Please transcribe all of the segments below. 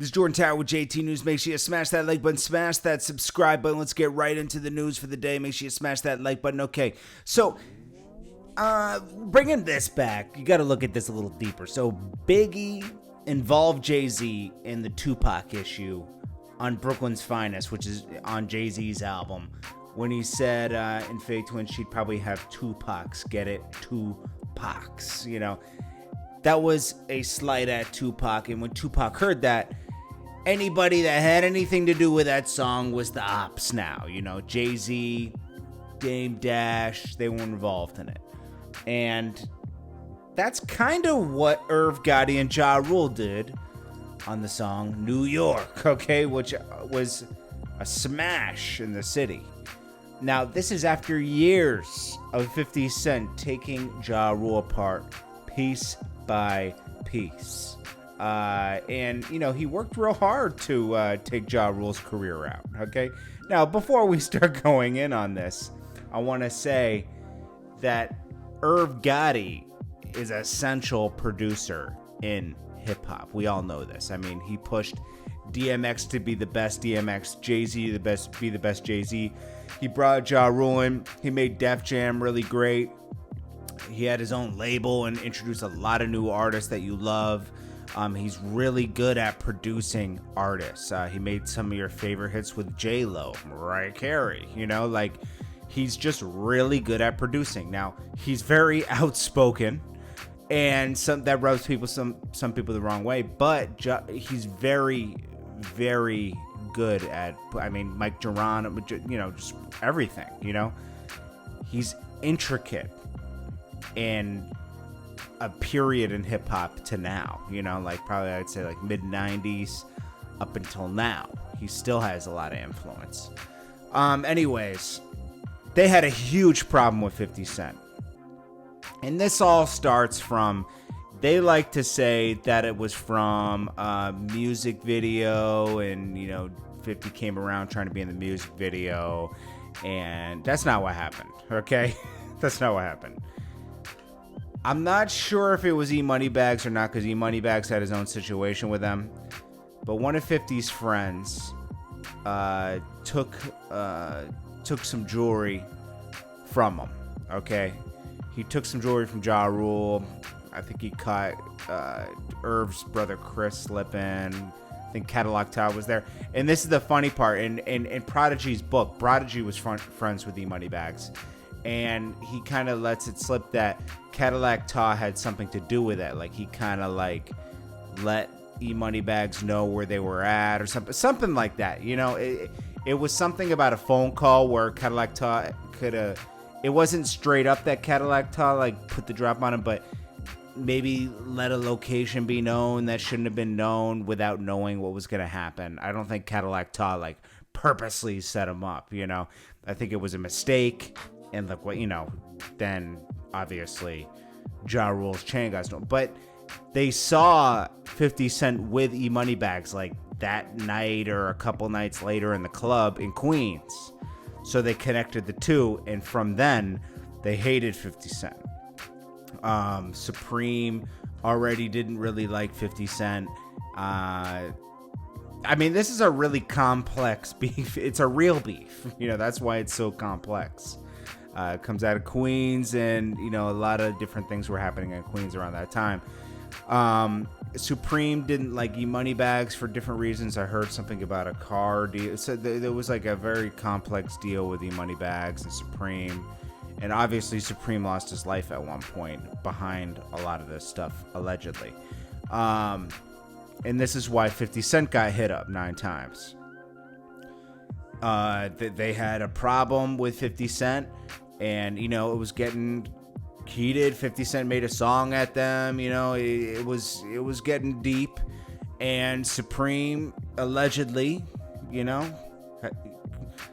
This is Jordan Tower with JT News. Make sure you smash that like button, smash that subscribe button. Let's get right into the news for the day. Make sure you smash that like button. Okay, so bringing this back, you got to look at this a little deeper. So Biggie involved Jay-Z in the Tupac issue on Brooklyn's Finest, which is on Jay-Z's album, when he said in Fake Twin she'd probably have Tupacs. Get it? Tupacs. You know, that was a slight at Tupac. And when Tupac heard that, anybody that had anything to do with that song was the ops now. You know, Jay-Z, Dame Dash, they weren't involved in it. And that's kind of what Irv Gotti and Ja Rule did on the song New York, okay, which was a smash in the city. Now, this is after years of 50 Cent taking Ja Rule apart piece by piece. And, you know, he worked real hard to take Ja Rule's career out, okay? Now, before we start going in on this, I want to say that Irv Gotti is an essential producer in hip-hop. We all know this. I mean, he pushed DMX to be the best DMX, Jay-Z to be the best Jay-Z. He brought Ja Rule in. He made Def Jam really great. He had his own label and introduced a lot of new artists that you love. He's really good at producing artists. He made some of your favorite hits with J-Lo, Mariah Carey, you know, like he's just really good at producing. Now, he's very outspoken and that rubs some people the wrong way, but he's very, very good at, I mean, Mike Duran, you know, just everything, you know. He's intricate in a period in hip hop to now, you know, like probably I'd say like mid 90s up until now. He still has a lot of influence. Anyways, they had a huge problem with 50 Cent. And this all starts from, they like to say that it was from a music video and, you know, 50 came around trying to be in the music video. And that's not what happened, okay? That's not what happened. I'm not sure if it was E-Moneybags or not, because E-Moneybags had his own situation with them. But one of 50's friends took some jewelry from him, okay? He took some jewelry from Ja Rule. I think he caught Irv's brother Chris slipping. I think Cadillac Tower was there. And this is the funny part. In Prodigy's book, Prodigy was friends with E-Moneybags. And he kind of lets it slip that Cadillac Taw had something to do with it. Like, he kind of, like, let E-Moneybags know where they were at or something like that. You know, it was something about a phone call where Cadillac Taw could have... It wasn't straight up that Cadillac Taw, like, put the drop on him, but maybe let a location be known that shouldn't have been known without knowing what was going to happen. I don't think Cadillac Taw, like, purposely set him up, you know. I think it was a mistake. And look what, you know, then obviously Ja Rule's chain got stolen. But they saw 50 Cent with E-Moneybags like that night or a couple nights later in the club in Queens. So they connected the two. And from then, they hated 50 Cent. Supreme already didn't really like 50 Cent. I mean, this is a really complex beef. It's a real beef. You know, that's why it's so complex. It comes out of Queens, and, you know, a lot of different things were happening in Queens around that time. Supreme didn't like E-Moneybags for different reasons. I heard something about a car deal. So there was like a very complex deal with E-Moneybags and Supreme. And obviously Supreme lost his life at one point behind a lot of this stuff, allegedly. And this is why 50 Cent got hit up 9 times. They had a problem with 50 Cent, and, you know, it was getting heated. 50 Cent made a song at them, you know, it was getting deep, and Supreme allegedly, you know,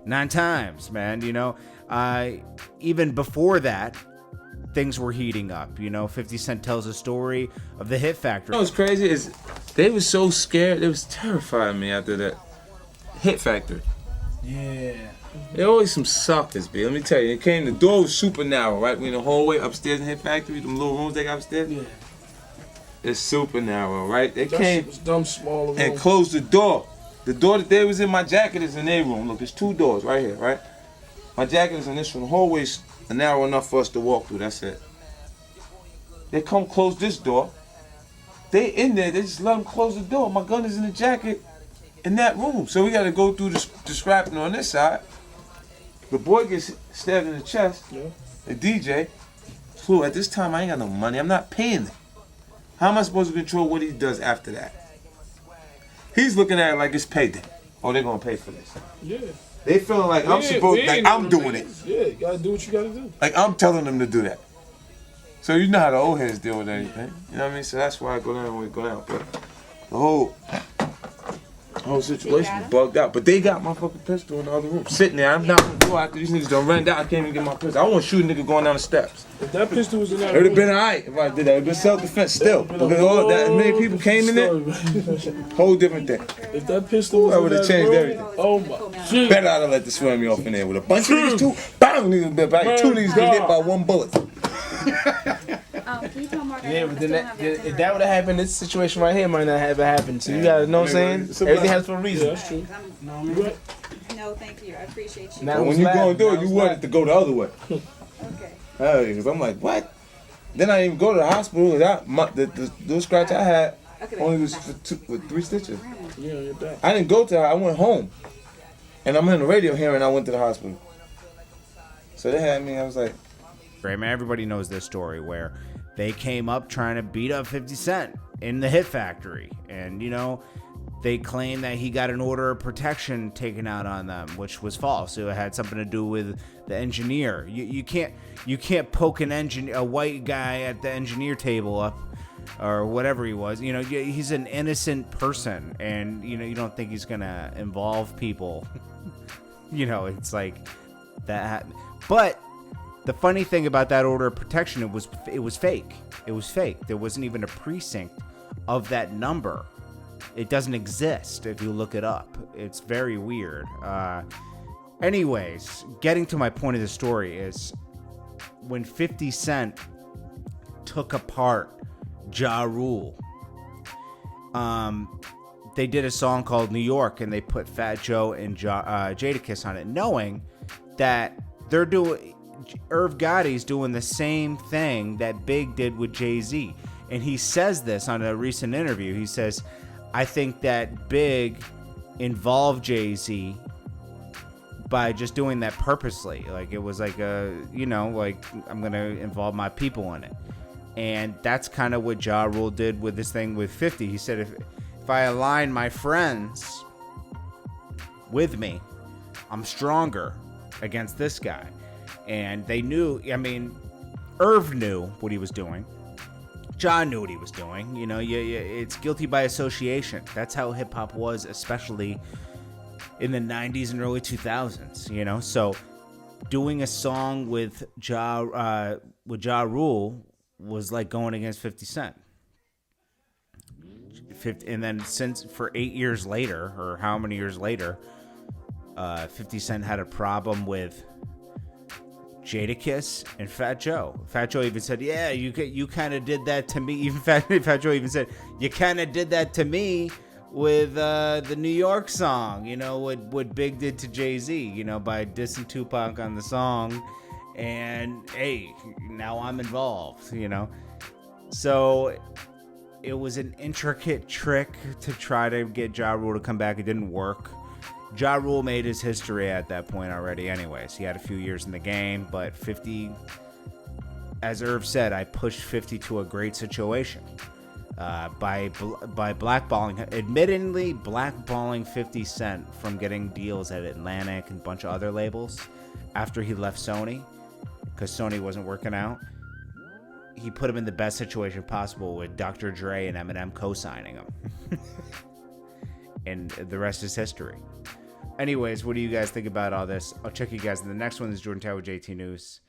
9 times, man, you know, even before that, things were heating up, you know. 50 Cent tells a story of the Hit Factory. You know what's crazy is they was so scared, it was terrifying me after that Hit Factory. Yeah. There always some suckers, B. Let me tell you, the door was super narrow, right? We in the hallway upstairs in Hit Factory, them little rooms they got upstairs. Yeah. is super narrow, right? They That came shit was dumb small. and closed the door. The door that they was in my jacket is in their room. Look, there's 2 doors right here, right? My jacket is in this one. The hallway's narrow enough for us to walk through. That's it. They come close this door. They in there. They just let them close the door. My gun is in the jacket in that room. So we got to go through the scrapping on this side. The boy gets stabbed in the chest. Yeah. The DJ. Flew. At this time, I ain't got no money. I'm not paying them. How am I supposed to control what he does after that? He's looking at it like it's payday. Oh, they're gonna pay for this. Yeah. They feeling like I'm supposed, like I'm doing it. Yeah, you gotta do what you gotta do. Like I'm telling them to do that. So you know how the old heads deal with anything. You know what I mean? So that's why I go down when we go down. But the whole situation is bugged out. But they got my fucking pistol in the other room. Sitting there. I'm not gonna go after these niggas done ran down. I can't even get my pistol. I won't shoot a nigga going down the steps. If that pistol was in that It would have room, been alright if I did that. It would have been self-defense still. Because all that many people came in there, whole different thing. If that pistol was I in would have that changed room, everything. oh my shit. Better I'd have let the swim me off in there with a bunch of niggas too. Bang! Niggas been back. 2 niggas get hit by 1 bullet. Can you tell Mark Yeah, but then if that would have happened, this situation right here might not have happened. So you gotta know what I'm saying? Everything has for a Yeah, reason. that's true. I'm, no, thank you. I appreciate you. Now And when who's you laughing? go and do Now it, you who's want it laughing? to go the other way. Okay. Because I'm like, what? Then I didn't even go to the hospital. The little scratch I had only was for 3 stitches. Yeah, you're back. I didn't go to her. I went home. And I'm in the radio hearing I went to the hospital. So they had me. I was like, Right, man, everybody knows this story where they came up trying to beat up 50 Cent in the Hit Factory. And, you know, they claim that he got an order of protection taken out on them, which was false. It had something to do with the engineer. You can't poke a white guy at the engineer table up or whatever he was. You know, he's an innocent person, and, you know, you don't think he's going to involve people. You know, it's like that. But the funny thing about that order of protection, it was fake. It was fake. There wasn't even a precinct of that number. It doesn't exist if you look it up. It's very weird. Anyways, getting to my point of the story is when 50 Cent took apart Ja Rule, they did a song called New York, and they put Fat Joe and Jadakiss on it, knowing that they're doing... Irv Gotti's doing the same thing that Big did with Jay-Z. And he says this on a recent interview. He says, I think that Big involved Jay-Z by just doing that purposely. Like, it was like like, I'm going to involve my people in it. And that's kind of what Ja Rule did with this thing with 50. He said, if I align my friends with me, I'm stronger against this guy. And they knew, I mean, Irv knew what he was doing. John knew what he was doing. You know, it's guilty by association. That's how hip hop was, especially in the 90s and early 2000s, you know? So doing a song with Ja Rule was like going against 50 Cent. And then for 8 years later, or how many years later, 50 Cent had a problem with Jadakiss and Fat Joe. Fat Joe even said, yeah, you kind of did that to me. Even Fat Joe even said, you kind of did that to me with the New York song, you know, what Big did to Jay-Z, you know, by dissing Tupac on the song. And, hey, now I'm involved, you know. So it was an intricate trick to try to get Ja Rule to come back. It didn't work. Ja Rule made his history at that point already anyways. He had a few years in the game, but 50, as Irv said, I pushed 50 to a great situation by admittedly blackballing 50 Cent from getting deals at Atlantic and a bunch of other labels after he left Sony, because Sony wasn't working out. He put him in the best situation possible with Dr. Dre and Eminem co-signing him. And the rest is history. Anyways, what do you guys think about all this? I'll check you guys in the next one. This is Jordan Tower with JT News.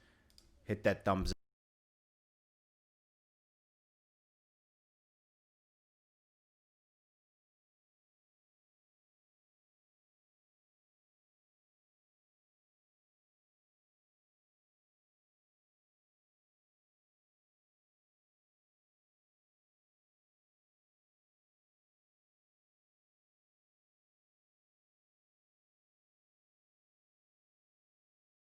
Hit that thumbs up.